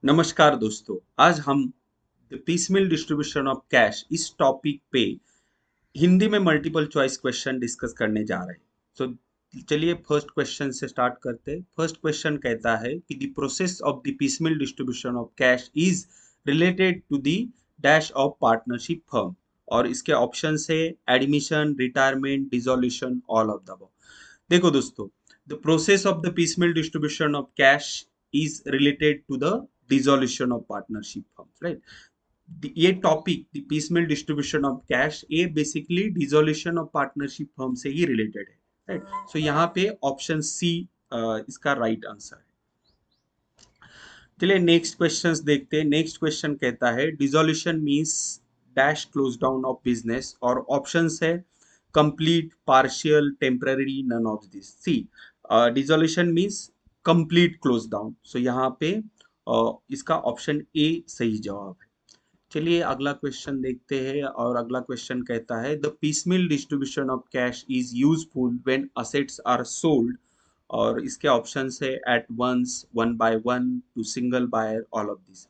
नमस्कार दोस्तों। आज हम the piecemeal distribution of cash इस टॉपिक पे हिंदी में मल्टीपल चॉइस क्वेश्चन डिस्कस करने जा रहे हैं। तो चलिए फर्स्ट क्वेश्चन से स्टार्ट करते हैं। फर्स्ट क्वेश्चन कहता है कि the process of the piecemeal distribution of cash is related to the dash of partnership firm. और इसके ऑप्शन है admission, retirement, dissolution, all of the above. देखो दोस्तों, the process of the piecemeal distribution of cash is related to the dissolution of partnership firms, right. ये topic the piecemeal distribution of cash ये basically dissolution of partnership firm से ही related है, right. सो यहाँ पे option C इसका right answer है। चलिए नेक्स्ट क्वेश्चंस देखते हैं। नेक्स्ट क्वेश्चन कहता है dissolution means dash close down of business, और ऑप्शंस है complete, partial, temporary, none of this. C dissolution means complete close down, so यहाँ पे इसका ऑप्शन ए सही जवाब है। चलिए अगला क्वेश्चन देखते हैं, और अगला क्वेश्चन कहता है the piecemeal distribution of cash is useful when assets are sold, और इसके ऑप्शन है at once, one by one, to single buyer, all of this.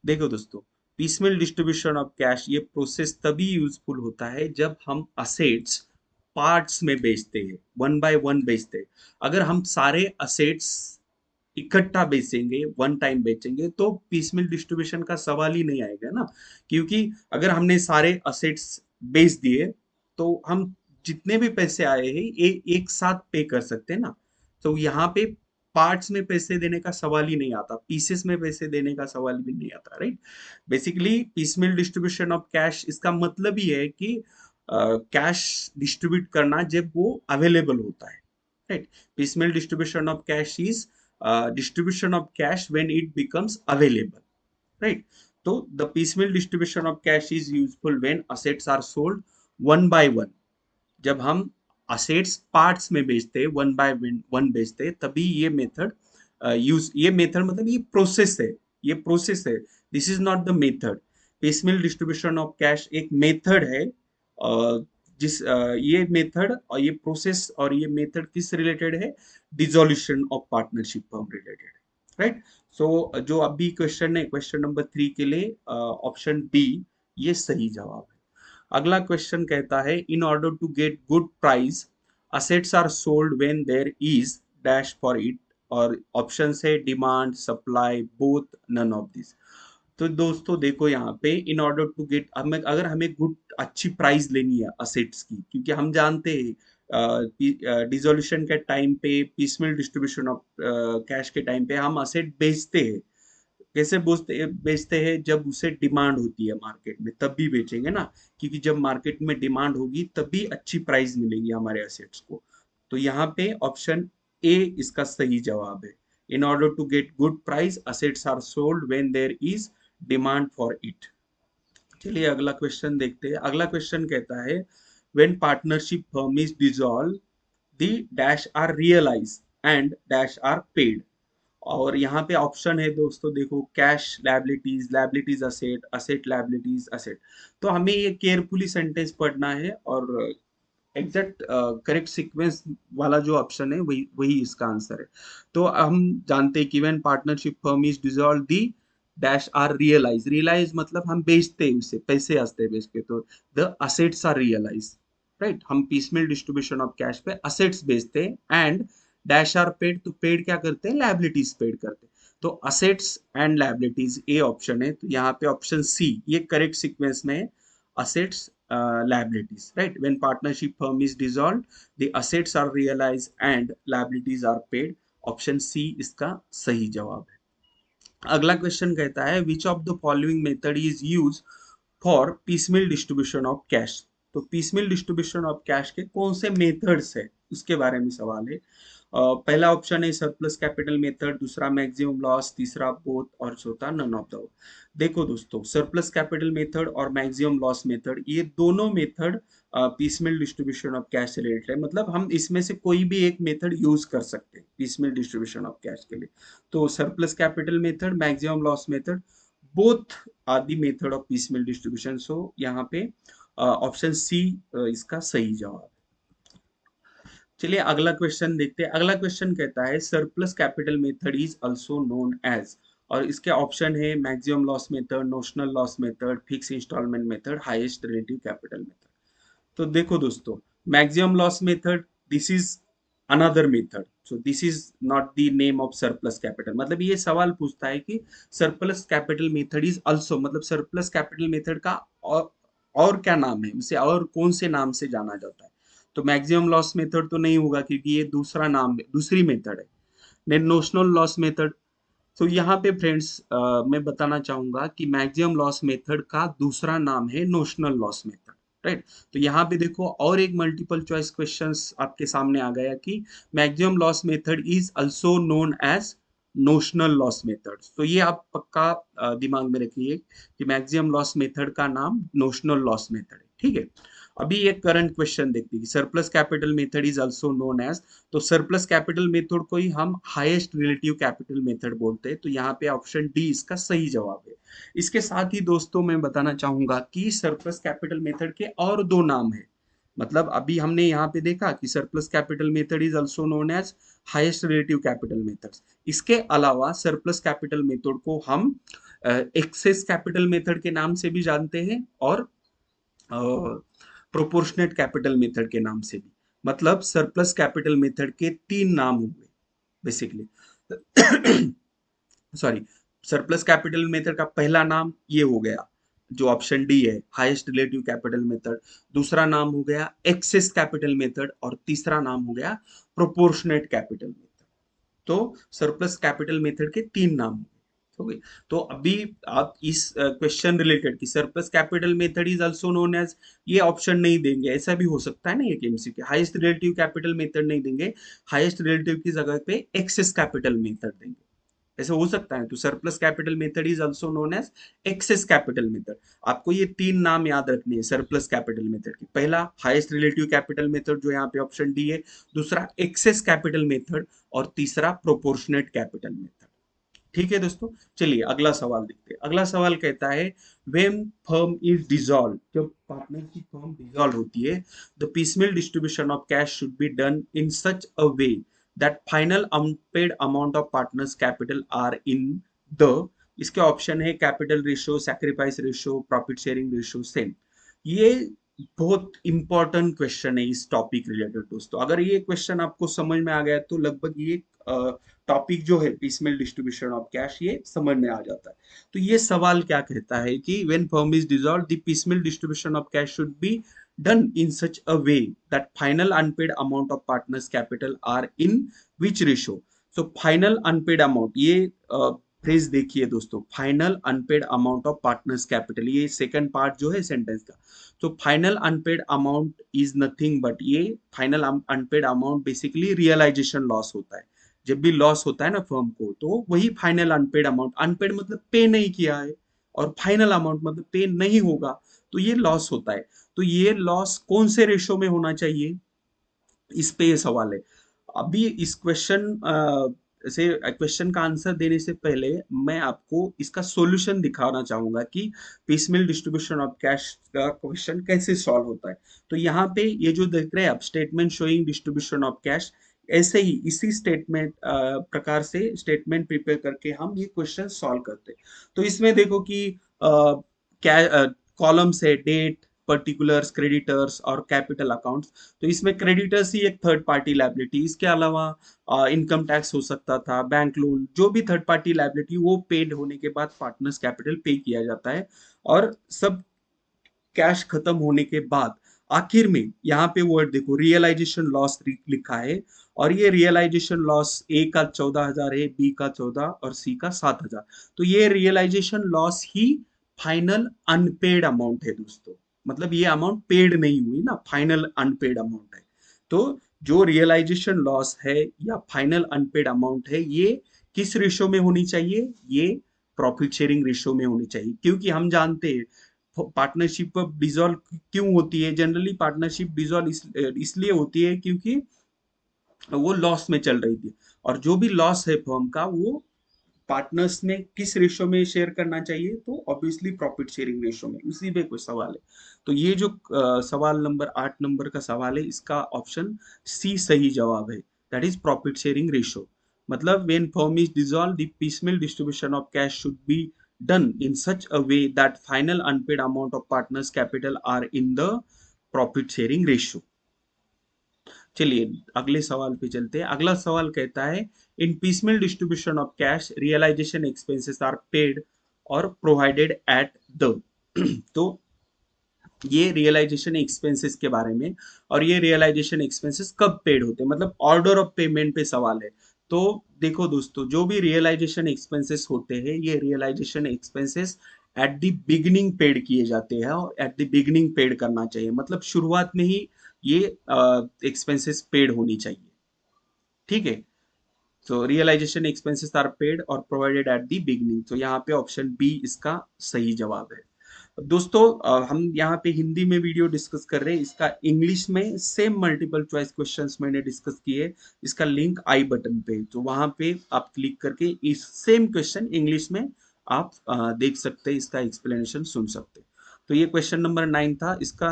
देखो दोस्तों, पीसमेल डिस्ट्रीब्यूशन ऑफ कैश ये प्रोसेस तभी यूजफुल होता है जब हम असेट्स पार्ट्स में बेचते हैं, वन बाय वन बेचते हैं। अगर हम सारे असेट्स इकट्ठा बेचेंगे, वन टाइम बेचेंगे, तो पीसमेल डिस्ट्रीब्यूशन का सवाल ही नहीं आएगा ना। क्योंकि अगर हमने सारे असेट्स बेच दिए तो हम जितने भी पैसे आए हैं ये एक साथ पे कर सकते हैं ना। तो यहाँ पे पार्ट्स में पैसे देने का सवाल ही नहीं आता, पीसेस में पैसे देने का सवाल भी नहीं आता, right. Basically piecemeal distribution of cash इसका मतलब ही है कि कैश डिस्ट्रीब्यूट करना जब वो अवेलेबल होता है, right. Piecemeal distribution of cash is distribution of cash when it becomes available, right. So the piecemeal distribution of cash is useful when assets are sold one by one। जब हम assets parts में बेचते हैं, one by one बेचते हैं, तभी ये method use, ये मेथड मतलब ये प्रोसेस है, ये प्रोसेस है। This is not the method. piecemeal distribution of cash एक मेथड है, ये मेथड और ये प्रोसेस और ये मेथड किस रिलेटेड है? Dissolution of partnership form related, right. So जो अभी क्वेश्चन है, क्वेश्चन नंबर 3 के लिए ऑप्शन बी ये सही जवाब है। अगला क्वेश्चन कहता है in order to get good price assets are sold when there is dash for it, और ऑप्शन है demand, supply, both, none of this. तो दोस्तों देखो यहाँ पे इन ऑर्डर टू गेट, हमें अगर हमें गुड अच्छी प्राइस लेनी है असेट्स की, क्योंकि हम जानते हैं डिसोल्यूशन के टाइम पे, पीसमेल डिस्ट्रीब्यूशन ऑफ कैश के टाइम पे हम असेट बेचते हैं। कैसे बेचते बेचते हैं? जब उसे डिमांड होती है मार्केट में तब भी बेचेंगे ना, क्योंकि जब मार्केट में डिमांड होगी तभी अच्छी प्राइस मिलेगी हमारे असेट्स को। तो यहाँ पे ऑप्शन ए इसका सही जवाब है। In order to get good price assets are sold when there is demand for it. चलिए अगला क्वेश्चन देखते हैं। अगला क्वेश्चन कहता है when partnership firm is dissolve the dash are realise and dash are paid. और यहाँ पे ऑप्शन है दोस्तों, देखो cash liabilities, liabilities asset, asset liabilities asset. तो हमें ये केयरफुली सेंटेंस पढ़ना है, और एग्जैक्ट करेक्ट सीक्वेंस वाला जो ऑप्शन है वही वही इसका आंसर है। तो हम जानते हैं कि when partnership firm is dissolve the dash are realise, realise मतलब हम बेचते हैं, उसे पैसे आते हैं बेच के, तो the assets are realise, right. हम पीसमेल डिस्ट्रीब्यूशन ऑफ कैश पे असेट्स बेचते हैं, एंड डैश आर पेड, तो पेड क्या करते हैं? लायबिलिटीज पेड करते हैं। तो assets and liabilities A option है, तो यहाँ पे ऑप्शन सी ये करेक्ट सीक्वेंस में है। assets, liabilities, right? When partnership firm is dissolved, the assets are realized and liabilities are paid। Option C इसका सही जवाब है। अगला क्वेश्चन कहता है which of the following method is use for piecemeal distribution of cash. तो piecemeal distribution of cash के कौन से मेथड्स है उसके बारे में सवाल है। पहला ऑप्शन है सरप्लस कैपिटल मेथड, दूसरा मैक्सिमम लॉस, तीसरा बोथ, और चौथा नन ऑफ द। देखो दोस्तों, सरप्लस कैपिटल मेथड और मैक्सिमम लॉस मेथड ये दोनों मेथड पीसमेल डिस्ट्रीब्यूशन ऑफ कैश से रिलेटेड है। मतलब हम इसमें से कोई भी एक मेथड यूज कर सकते हैं पीसमेल डिस्ट्रीब्यूशन ऑफ कैश के लिए। तो surplus capital method, maximum loss method, both are the method of piecemeal distribution. So यहाँ पे ऑप्शन सी इसका सही जवाब है। चलिए अगला क्वेश्चन देखते हैं। अगला क्वेश्चन कहता है surplus capital method is also known as, और इसके ऑप्शन है maximum loss method, notional loss method, fix installment method, highest relative capital method. तो देखो दोस्तों, maximum loss method, this is another method, so this is not the name of surplus capital. मतलब ये सवाल पूछता है कि surplus capital method is also, मतलब सरप्लस कैपिटल मेथड का और क्या नाम है, उसे और कौन से नाम से जाना जाता है। तो मैक्सिमम लॉस मेथड तो नहीं होगा क्योंकि ये दूसरा नाम है, दूसरी मेथड है। देन नोशनल लॉस मेथड, तो यहाँ पे फ्रेंड्स मैं बताना चाहूंगा कि मैक्सिमम लॉस मेथड का दूसरा नाम है नोशनल लॉस मेथड, राइट। तो यहाँ पे देखो और एक मल्टीपल चॉइस क्वेश्चंस आपके सामने आ गया कि maximum loss method is also known as notional loss method. तो ये आप पक्का दिमाग में रखिए कि मैक्सिमम लॉस मेथड का नाम नोशनल लॉस मेथड है, ठीक है। अभी एक करंट क्वेश्चन देखते हैं, surplus capital method is also known as, तो सरप्लस कैपिटल मेथड को ही हम हाईएस्ट रिलेटिव कैपिटल मेथड बोलते हैं। तो यहाँ पे ऑप्शन डी इसका सही जवाब है। इसके साथ ही दोस्तों मैं बताना चाहूंगा कि सरप्लस कैपिटल मेथड के और दो नाम है। मतलब अभी हमने यहाँ पे देखा कि surplus capital method is also known as highest relative capital method. इसके अलावा सरप्लस कैपिटल मेथड को हम एक्सेस कैपिटल मेथड के नाम से भी जानते हैं और प्रोपोर्शनेट कैपिटल मेथड के नाम से भी। मतलब सरप्लस कैपिटल मेथड के तीन नाम हुए basically. Sorry, surplus capital method का पहला नाम ये हो गया जो ऑप्शन डी है, हाईएस्ट रिलेटिव कैपिटल मेथड। दूसरा नाम हो गया एक्सेस कैपिटल मेथड और तीसरा नाम हो गया प्रोपोर्शनेट कैपिटल मेथड। तो सरप्लस कैपिटल मेथड के तीन नाम हो गए। तो अभी आप इस क्वेश्चन रिलेटेड की surplus capital method is also known as, ये ऑप्शन नहीं देंगे, ऐसा भी हो सकता है ना ये MCQ, highest relative capital method नहीं देंगे, हाईएस्ट रिलेटिव की जगह पे एक्सेस कैपिटल मेथड देंगे, ऐसे हो सकता है। तो surplus capital method is also known as excess capital method. आपको ये तीन नाम याद रखने हैं सरप्लस कैपिटल मेथड की। पहला हाईएस्ट रिलेटिव कैपिटल मेथड जो यहाँ पे ऑप्शन डी है, दूसरा एक्सेस कैपिटल मेथड और तीसरा प्रोपोर्शनेट कैपिटल मेथड। ठीक है दोस्तों, चलिए अगला सवाल देखते हैं। अगला सवाल कहता है व्हेन फर्म इज डिसॉल्व, जब पार्टनर की फर्म डिसॉल्व होती है, the piecemeal distribution of cash should be done in such a way that final unpaid amount of partners capital are in the, इसके ऑप्शन है capital ratio, sacrifice ratio, profit sharing ratio, same. ये बहुत important question है इस topic related दोस्तों। अगर ये question आपको समझ में आ गया तो लगभग ये टॉपिक जो है पीसमेल डिस्ट्रीब्यूशन ऑफ कैश ये समझ में आ जाता है। तो ये सवाल क्या कहता है कि when firm is dissolve the piecemeal distribution of cash should be done in such a way that final unpaid amount of partners capital are in which ratio. So final unpaid amount, ये phrase देखिए दोस्तों, final unpaid amount of partners capital, ये second part जो है sentence का। तो final unpaid amount is nothing but, ये final unpaid amount basically realization loss होता है। जब भी लॉस होता है ना फर्म को, तो वही फाइनल अनपेड अमाउंट, अनपेड मतलब पे नहीं किया है और फाइनल अमाउंट मतलब पे नहीं होगा, तो ये लॉस होता है। तो ये लॉस कौन से रेशो में होना चाहिए, इस पे ये सवाल है। अभी इस क्वेश्चन का आंसर देने से पहले मैं आपको इसका सॉल्यूशन दिखाना चाहूंगा कि पीसमेल डिस्ट्रीब्यूशन ऑफ कैश का क्वेश्चन कैसे सॉल्व होता है। तो यहाँ पे ये जो देख रहे हैं आप, statement showing distribution of cash, ऐसे ही इसी स्टेटमेंट प्रकार से स्टेटमेंट प्रिपेयर करके हम ये क्वेश्चन सॉल्व करते हैं। तो इसमें देखो कि क्या कॉलम्स है, डेट, पर्टिकुलर्स, क्रेडिटर्स और कैपिटल अकाउंट्स। तो इसमें क्रेडिटर्स ही एक थर्ड पार्टी लायबिलिटी, इसके अलावा इनकम टैक्स हो सकता था, बैंक लोन, जो भी थर्ड पार्टी लायबिलिटी वो पेड होने के बाद पार्टनर्स कैपिटल पे किया जाता है। और सब कैश खत्म होने के बाद आखिर में यहाँ पे वर्ड देखो, रियलाइजेशन लॉस लिखा है। और ये रियलाइजेशन लॉस ए का 14,000 है, बी का 14 और सी का 7,000। तो ये रियलाइजेशन लॉस ही फाइनल अनपेड अमाउंट है दोस्तों। मतलब ये अमाउंट पेड नहीं हुई ना, फाइनल अनपेड अमाउंट है। तो जो रियलाइजेशन लॉस है या फाइनल अनपेड अमाउंट है, ये किस रेशो में होनी चाहिए, ये प्रॉफिट शेयरिंग रेशो में होनी चाहिए। क्योंकि हम जानते हैं पार्टनरशिप डिसॉल्व क्यों होती है, जनरली पार्टनरशिप डिसॉल्व इसलिए होती है क्योंकि वो लॉस में चल रही थी। और जो भी लॉस है फर्म का, वो पार्टनर्स में किस रेशो में शेयर करना चाहिए, तो ऑब्वियसली प्रॉफिट शेयरिंग रेशो में। उसी पे कोई सवाल है। तो ये जो सवाल नंबर 8 नंबर का सवाल है, इसका ऑप्शन सी सही जवाब है, that is profit sharing ratio. मतलब when firm is dissolved, the piecemeal distribution of cash should be done in such a way that final unpaid amount of partners capital are in the profit sharing ratio. चलिए अगले सवाल पे चलते हैं। अगला सवाल कहता है in piecemeal distribution of cash realization expenses are paid और प्रोवाइडेड एट द तो ये रियलाइजेशन एक्सपेंसेस के बारे में, और ये रियलाइजेशन एक्सपेंसेस कब पेड होते हैं, मतलब ऑर्डर ऑफ पेमेंट पे सवाल है। तो देखो दोस्तों, जो भी रियलाइजेशन एक्सपेंसेस होते हैं, ये realisation expenses at the beginning paid किए जाते हैं, और एट द बिगिनिंग पेड करना चाहिए, मतलब शुरुआत में ही ये एक्सपेंसेस पेड होनी चाहिए। ठीक है, सो रियलाइजेशन एक्सपेंसेस आर पेड और प्रोवाइडेड एट द बिगिनिंग, तो यहाँ पे ऑप्शन बी इसका सही जवाब है। दोस्तों हम यहाँ पे हिंदी में वीडियो डिस्कस कर रहे हैं, इसका इंग्लिश में सेम मल्टीपल चॉइस क्वेश्चंस मैंने डिस्कस किए, इसका लिंक आई बटन पे, तो वहां पे आप क्लिक करके इस सेम क्वेश्चन इंग्लिश में आप देख सकते हैं, इसका एक्सप्लेनेशन सुन सकते हैं। तो ये क्वेश्चन नंबर 9 था, इसका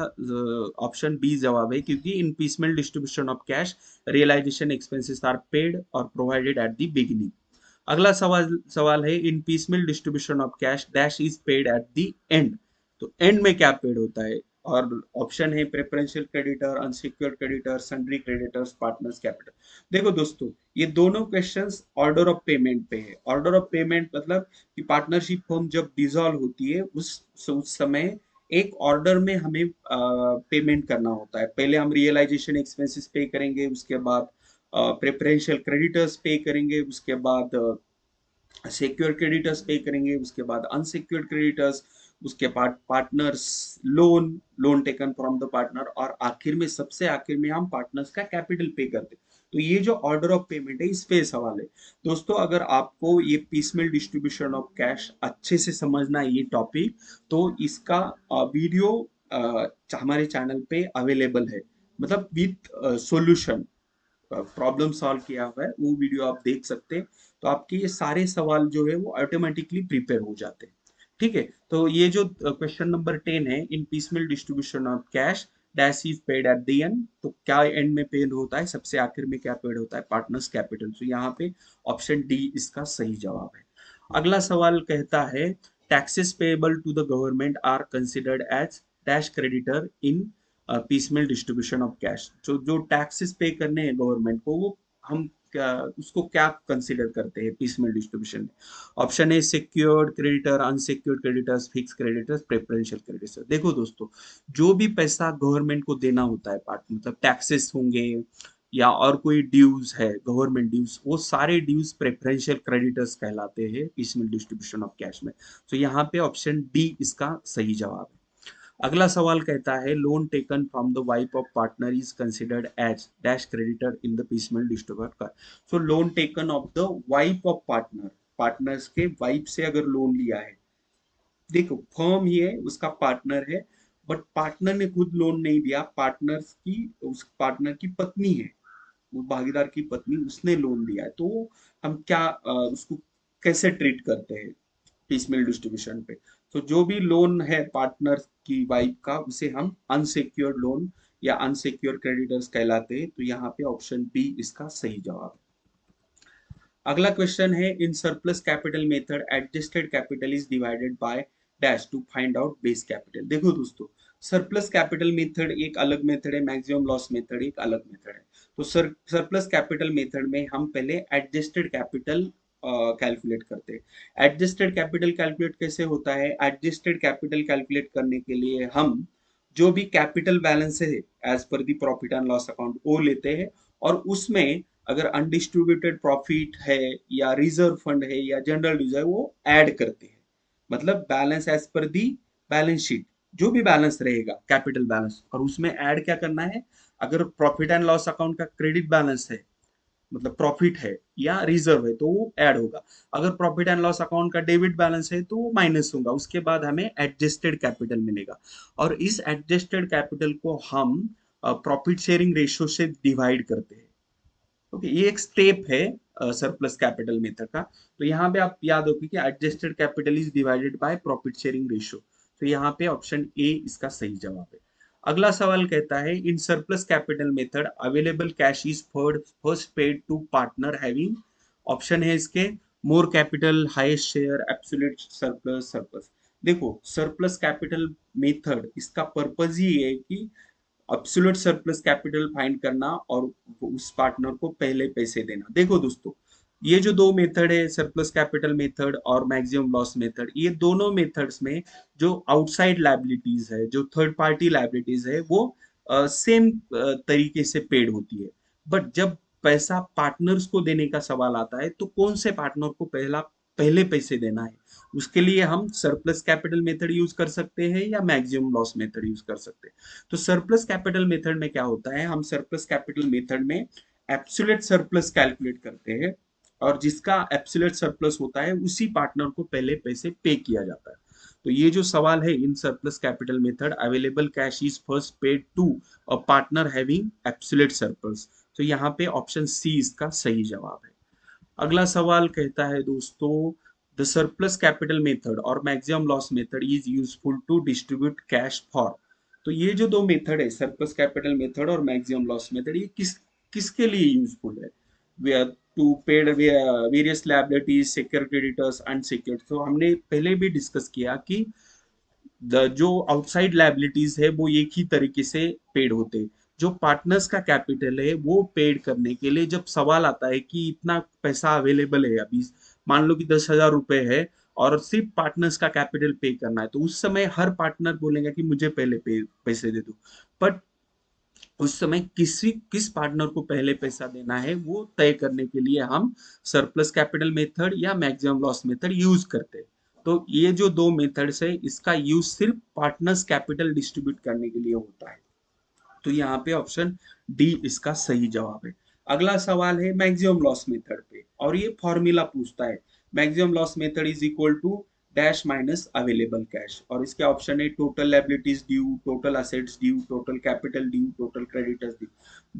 ऑप्शन बी जवाब है, क्योंकि in piecemeal distribution of cash realization expenses are paid और प्रोवाइडेड एट द बिगिनिंग। अगला सवाल सवाल है in piecemeal distribution of cash dash is paid at the end, तो एंड में क्या पेड होता है, और ऑप्शन है preferential creditor, unsecured creditor, sundry creditors, partners capital. देखो दोस्तों, ये दोनों क्वेश्चंस ऑर्डर ऑफ पेमेंट पे है। ऑर्डर ऑफ पेमेंट मतलब कि पार्टनरशिप फर्म जब डिसॉल्व होती है उस समय एक ऑर्डर में हमें पेमेंट करना होता है। पहले हम रियलाइजेशन एक्सपेंसेस पे करेंगे, उसके बाद प्रेफरेंशियल क्रेडिटर्स पे करेंगे, उसके बाद सिक्योर क्रेडिटर्स पे करेंगे, उसके बाद अनसिक्योर्ड क्रेडिटर्स, उसके बाद partners loan, loan taken from the partner, और आखिर में सबसे आखिर में हम पार्टनर्स का कैपिटल पे करते हैं। तो ये जो ऑर्डर ऑफ पेमेंट है इस पे सवाल है। दोस्तों अगर आपको ये पीसमेल डिस्ट्रीब्यूशन ऑफ कैश अच्छे से समझना है ये टॉपिक, तो इसका वीडियो हमारे चैनल पे अवेलेबल है, मतलब विथ सॉल्यूशन, प्रॉब्लम सॉल्व किया हुआ है, वो वीडियो आप देख सकते हैं। तो आपके ये सारे सवाल जो है वो ऑटोमेटिकली प्रिपेयर हो जाते हैं। ठीक है, तो ये जो क्वेश्चन नंबर 10 है in piecemeal distribution of cash dash is paid at the end, तो क्या एंड में पेड होता है, सबसे आखिर में क्या पेड होता है, पार्टनर्स कैपिटल, तो यहाँ पे ऑप्शन डी इसका सही जवाब है। अगला सवाल कहता है taxes payable to the government are considered as dash creditor in piecemeal distribution of cash, जो टैक्सेस पे करने हैं गवर्नमेंट को, वो हम क्या उसको क्या कंसिडर करते हैं पीसमेल डिस्ट्रीब्यूशन में। Option A secured creditor, unsecured creditors, fix creditors, preferential creditors. देखो दोस्तों, जो भी पैसा गवर्नमेंट को देना होता है, पार्ट मतलब टैक्सेस होंगे या और कोई ड्यूज है, गवर्नमेंट ड्यूज, वो सारे ड्यूज प्रेफरेंशियल क्रेडिटर्स कहलाते हैं पीसमेल डिस्ट्रीब्यूशन ऑफ कैश में। तो यहाँ पे ऑप्शन डी इसका सही जवाब है। अगला सवाल कहता है loan taken from the wife of partner is considered as dash creditor in the piecemeal distribute का। So loan taken of the wife of partner, partners के वाइफ से अगर लोन लिया है, देखो फर्म ही है, उसका पार्टनर है, बट पार्टनर ने खुद लोन नहीं दिया, पार्टनर्स की उस पार्टनर की पत्नी है, वो भागीदार की पत्नी, उसने लोन दिया है, तो हम क्या उसको कैसे ट्रीट करते हैं पीसमेल डिस्ट्रीब्यूशन पे। तो जो भी लोन है पार्टनर की वाइफ का, उसे हम अनसिक्योर्ड लोन या अनसिक्योर्ड क्रेडिटर्स कहलाते हैं, तो यहाँ पे ऑप्शन बी इसका सही जवाब है। अगला क्वेश्चन है in surplus capital method adjusted capital is divided by dash to find out base capital. देखो दोस्तों, सरप्लस कैपिटल मेथड एक अलग मेथड है, मैक्सिमम लॉस मेथड एक अलग मेथड है। तो सरप्लस कैपिटल मेथड में हम पहले एडजस्टेड कैपिटल कैलकुलेट करते हैं। एडजस्टेड कैपिटल कैलकुलेट कैसे होता है, एडजस्टेड कैपिटल कैलकुलेट करने के लिए हम जो भी कैपिटल बैलेंस है as per the profit and loss account वो लेते हैं, और उसमें अगर अनडिस्ट्रीब्यूटेड प्रॉफिट है या रिजर्व फंड है या जनरल रिजर्व, वो ऐड करते हैं, मतलब balance as per the balance sheet, जो भी बैलेंस रहेगा कैपिटल बैलेंस, और उसमें ऐड क्या करना है, अगर प्रॉफिट एंड लॉस अकाउंट का क्रेडिट बैलेंस है, मतलब प्रॉफिट है या रिजर्व है, तो वो ऐड होगा। अगर प्रॉफिट एंड लॉस अकाउंट का डेबिट बैलेंस है तो वो माइनस होगा, उसके बाद हमें एडजस्टेड कैपिटल मिलेगा, और इस एडजस्टेड कैपिटल को हम प्रॉफिट शेयरिंग रेशियो से डिवाइड करते हैं। ओके, ये एक स्टेप है सरप्लस कैपिटल मेथड का। तो यहाँ पे आप याद रखिए कि adjusted capital is divided by profit sharing ratio, तो यहाँ पे ऑप्शन ए इसका सही जवाब है। अगला सवाल कहता है in surplus capital method available cash is first paid to partner having option है इसके more capital, highest share, absolute surplus, surplus. देखो सरप्लस कैपिटल मेथड, इसका पर्पज ही है कि एब्सोल्यूट सरप्लस कैपिटल फाइंड करना और उस पार्टनर को पहले पैसे देना। देखो दोस्तों, ये जो दो मेथड है, सरप्लस कैपिटल मेथड और मैक्सिमम लॉस मेथड, ये दोनों मेथड्स में जो आउटसाइड लायबिलिटीज है, जो थर्ड पार्टी लायबिलिटीज है, वो सेम तरीके से पेड होती है। बट जब पैसा पार्टनर्स को देने का सवाल आता है, तो कौन से पार्टनर को पहले पैसे देना है, उसके लिए हम सरप्लस कैपिटल मेथड यूज कर सकते हैं या मैक्सिमम लॉस मेथड यूज कर सकते हैं। तो सरप्लस कैपिटल मेथड में क्या होता है, हम सरप्लस कैपिटल मेथड में एब्सोल्यूट सरप्लस कैलकुलेट करते हैं, और जिसका एब्सोल्यूट सरप्लस होता है उसी पार्टनर को पहले पैसे पे किया जाता है। तो ये जो सवाल है, in surplus capital method available cash is first paid to a partner having absolute surplus. तो यहाँ पे ऑप्शन सी इसका सही जवाब है। अगला सवाल कहता है दोस्तों, द सरप्लस कैपिटल मेथड और maximum loss method is useful to distribute cash for. तो ये जो दो मेथड है, सरप्लस कैपिटल मेथड और मैक्सिमम लॉस मेथड, ये किसके लिए यूजफुल है? They are to paid various liabilities, secure creditors, unsecured. तो हमने पहले भी डिस्कस किया कि जो आउटसाइड लायबिलिटीज है वो एक ही तरीके से पेड होते हैं। जो पार्टनर्स का कैपिटल है वो पेड करने के लिए जब सवाल आता है कि इतना पैसा अवेलेबल है अभी, मान लो कि 10,000 रुपए है और सिर्फ पार्टनर्स का कैपिटल पे करना है, तो उस समय हर पार्टनर बोलेगा कि मुझे पहले पैसे दे दो। बट उस समय किस पार्टनर को पहले पैसा देना है वो तय करने के लिए हम सरप्लस कैपिटल मेथड या मैक्सिमम लॉस मेथड यूज करते हैं। तो ये जो दो मेथड्स है, इसका यूज सिर्फ पार्टनर्स कैपिटल डिस्ट्रीब्यूट करने के लिए होता है। तो यहाँ पे ऑप्शन डी इसका सही जवाब है। अगला सवाल है मैक्सिमम लॉस मेथड पे, और ये फॉर्मूला पूछता है, maximum loss method is equal to dash minus available cash, और इसके ऑप्शन है total liabilities due, total assets due, total capital due, total creditors due.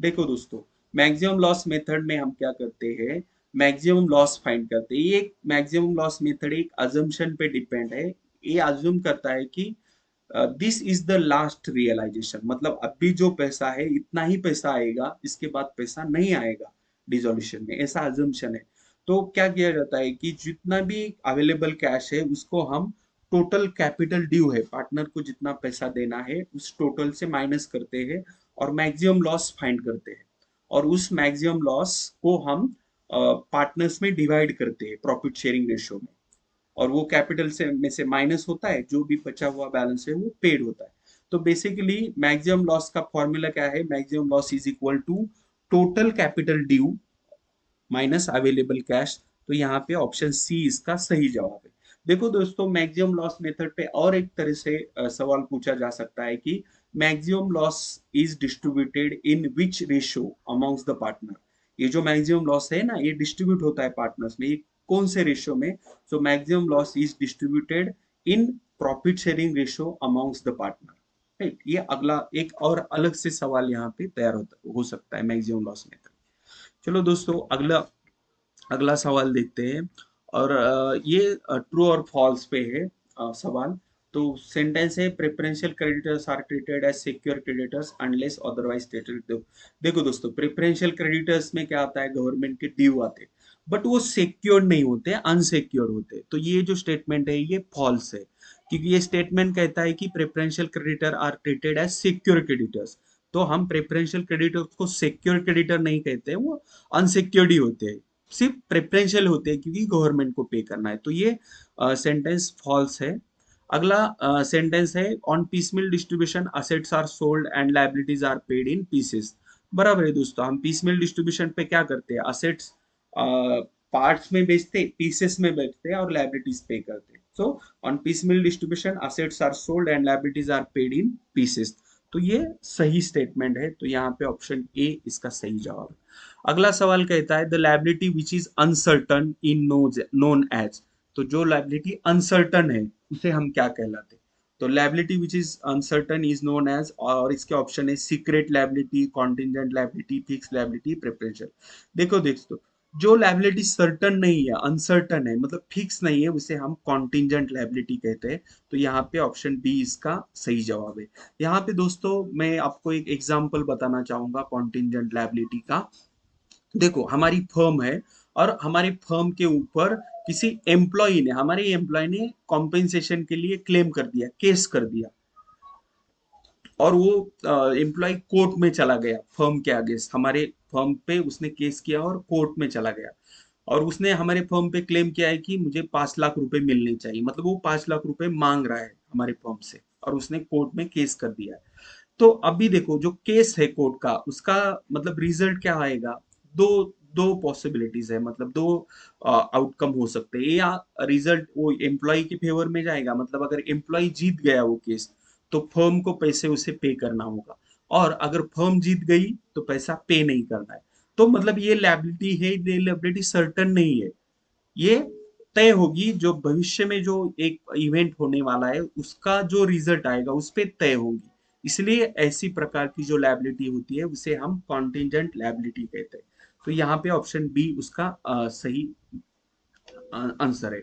देखो दोस्तों, मैक्सिमम लॉस मेथड में हम क्या करते हैं, मैक्सिमम लॉस फाइंड करते हैं। ये मैक्सिमम लॉस मेथड एक अजम्पशन पे डिपेंड है। ये अज्यूम करता है कि this is the last realisation, मतलब अभी जो पैसा है इतना ही पैसा आएगा, इसके बाद पैसा नहीं आएगा डिसोल्यूशन में, ऐसा अजम्पशन है। तो क्या किया जाता है कि जितना भी अवेलेबल कैश है उसको हम टोटल कैपिटल ड्यू है, पार्टनर को जितना पैसा देना है उस टोटल से माइनस करते हैं और मैक्सिमम लॉस फाइंड करते हैं, और उस मैक्सिमम लॉस को हम पार्टनर्स में डिवाइड करते हैं प्रॉफिट शेयरिंग रेशियो में, और वो कैपिटल से में से माइनस होता है, जो भी बचा हुआ बैलेंस है वो पेड होता है। तो बेसिकली मैक्सिमम लॉस का फॉर्मूला क्या है, maximum loss is equal to total capital due minus available cash. तो यहाँ पे ऑप्शन सी इसका सही जवाब है। देखो दोस्तों, मैक्सिमम लॉस मेथड पे और एक तरह से सवाल पूछा जा सकता है कि maximum loss is distributed in which ratio amongst the partner. ये जो मैक्सिमम लॉस है ना, ये डिस्ट्रीब्यूट होता है पार्टनर्स में, ये कौन से रेशियो में? So maximum loss is distributed in profit sharing ratio amongst the partner. Right, ये अगला एक और अलग से सवाल यहाँ पे तैयार हो सकता है मैक्सिमम लॉस मेथड। चलो दोस्तों, अगला अगला सवाल देखते हैं, और ये ट्रू और फॉल्स पे है सवाल। तो सेंटेंस है, preferential creditors are treated as secure creditors unless otherwise stated. देखो दोस्तों, प्रेफरेंशियल क्रेडिटर्स में क्या आता है, गवर्नमेंट के ड्यू आते हैं, बट वो सिक्योर्ड नहीं होते, अनसिक्योर्ड होते। तो ये जो स्टेटमेंट है ये फॉल्स है, क्योंकि ये स्टेटमेंट कहता है कि preferential creditor are treated as secure creditors. तो हम प्रेफरेंशियल क्रेडिटर्स को सिक्योर क्रेडिटर नहीं कहते हैं, वो अनसिक्योर्ड ही होते हैं, सिर्फ प्रेफरेंशियल होते हैं क्योंकि गवर्नमेंट को पे करना है। तो ये सेंटेंस फॉल्स है। अगला सेंटेंस है, on piecemeal distribution assets are sold and liabilities are paid in pieces. बराबर है दोस्तों, हम पीसमिल डिस्ट्रीब्यूशन पे क्या करते हैं, असेट्स पार्ट्स में बेचते, पीसेस में बेचते हैं और लायबिलिटीज पे करते हैं। So on piecemeal distribution assets are sold and liabilities are paid in pieces. तो ये सही स्टेटमेंट है, तो यहाँ पे ऑप्शन ए इसका सही जवाब है। अगला सवाल कहता है, the liability which is uncertain in known as. तो जो लायबिलिटी अनसर्टन है उसे हम क्या कहलाते हैं? तो liability which is uncertain is known as, और इसके ऑप्शन है secret liability, contingent liability, fix liability, preferential. देखो दोस्तों, जो लायबिलिटी सर्टन नहीं है, अनसर्टन है, मतलब फिक्स नहीं है, उसे हम कॉन्टिजेंट लायबिलिटी कहते हैं। तो यहाँ पे ऑप्शन बी इसका सही जवाब है। यहाँ पे दोस्तों मैं आपको एक एग्जांपल बताना चाहूंगा कॉन्टिजेंट लायबिलिटी का। देखो, हमारी फर्म है और हमारे फर्म के ऊपर किसी हमारे एम्प्लॉय ने कॉम्पेंसेशन के लिए क्लेम कर दिया, केस कर दिया, और वो एम्प्लॉय कोर्ट में चला गया फर्म के अगेंस्ट, हमारे फर्म पे उसने केस किया और कोर्ट में चला गया, और उसने हमारे फर्म पे क्लेम किया है कि मुझे 5 लाख रुपए मिलने चाहिए, मतलब वो 5 लाख रुपए मांग रहा है हमारे फर्म से, और उसने कोर्ट में केस कर दिया है। तो अभी देखो जो केस है कोर्ट का, उसका मतलब रिजल्ट क्या आएगा, दो दो पॉसिबिलिटीज है, मतलब दो आउटकम हो सकते हैं, या रिजल्ट वो एम्प्लॉय के फेवर में जाएगा, मतलब अगर एम्प्लॉय जीत गया वो केस तो फर्म को पैसे उसे पे करना होगा, और अगर फर्म जीत गई तो पैसा पे नहीं करना है। तो मतलब ये लायबिलिटी है, ये लायबिलिटी सर्टन नहीं है, ये तय होगी जो भविष्य में जो एक इवेंट होने वाला है उसका जो रिजल्ट आएगा उस पे तय होगी। इसलिए ऐसी प्रकार की जो लायबिलिटी होती है उसे हम कॉन्टिजेंट लायबिलिटी कहते हैं। तो यहाँ पे ऑप्शन बी उसका सही आंसर है।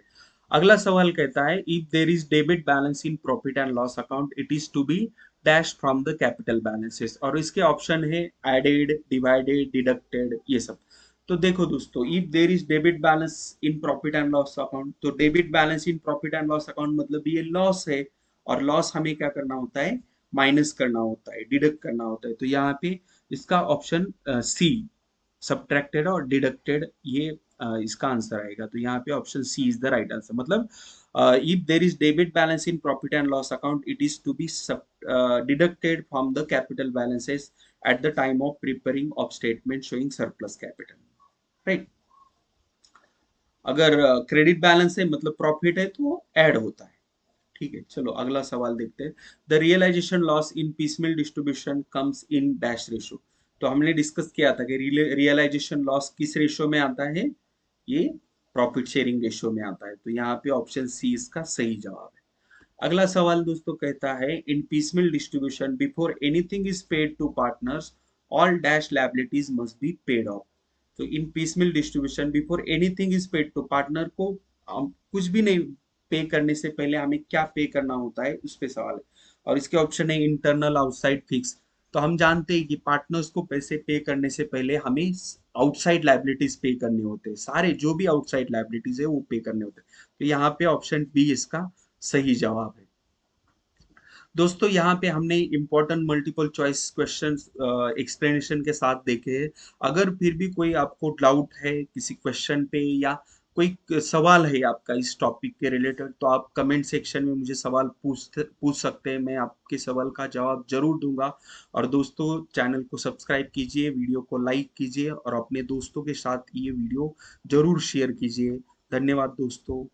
अगला सवाल कहता है if there is debit balance in profit and loss account it is to be dash from the capital balances, और इसके ऑप्शन है एडेड, डिवाइडेड, डिडक्टेड, ये सब। तो देखो दोस्तों, if there is debit balance in profit and loss account, तो debit balance in profit and loss account मतलब ये लॉस है, और लॉस हमें क्या करना होता है, माइनस करना होता है, डिडक्ट करना होता है। तो यहाँ पे इसका ऑप्शन सी, सब्ट्रैक्टेड और डिडक्टेड, ये इसका आंसर आएगा। तो यहाँ पे option C is the right answer, मतलब if there is debit balance in profit and loss account it is to be deducted from the capital balances at the time of preparing of statement showing surplus capital, right. अगर credit balance है मतलब profit है तो वो add होता है। ठीक है, चलो अगला सवाल देखते हैं। The realization loss in piecemeal distribution comes in dash ratio. तो हमने डिस्कस किया था कि रियलाइजेशन लॉस किस रेशो में आता है, ये प्रॉफिट शेयरिंग रेशो में आता है। तो यहाँ पे ऑप्शन सी इसका सही जवाब है। अगला सवाल दोस्तों कहता है in piecemeal distribution before anything is paid to partners all dash liabilities must be paid off. तो in piecemeal distribution before anything is paid to partner को कुछ भी नहीं पे करने से पहले हमें क्या पे करना होता है उस पे सवाल है, और इसके ऑप्शन है इंटरनल, आउटसाइड, फिक्स। तो हम जानते हैं कि पार्टनर्स को पैसे पे करने से पहले हमें आउटसाइड लायबिलिटीज पे करने होते हैं, सारे जो भी आउटसाइड लायबिलिटीज है वो पे करने होते हैं। तो यहाँ पे ऑप्शन बी इसका सही जवाब है। दोस्तों यहाँ पे हमने important multiple choice questions explanation के साथ देखे हैं। अगर फिर भी कोई आपको डाउट है किसी क्वेश्चन पे, या कोई सवाल है आपका इस टॉपिक के रिलेटेड, तो आप कमेंट सेक्शन में मुझे सवाल पूछ सकते हैं, मैं आपके सवाल का जवाब जरूर दूंगा। और दोस्तों चैनल को सब्सक्राइब कीजिए, वीडियो को लाइक कीजिए, और अपने दोस्तों के साथ ये वीडियो जरूर शेयर कीजिए। धन्यवाद दोस्तों।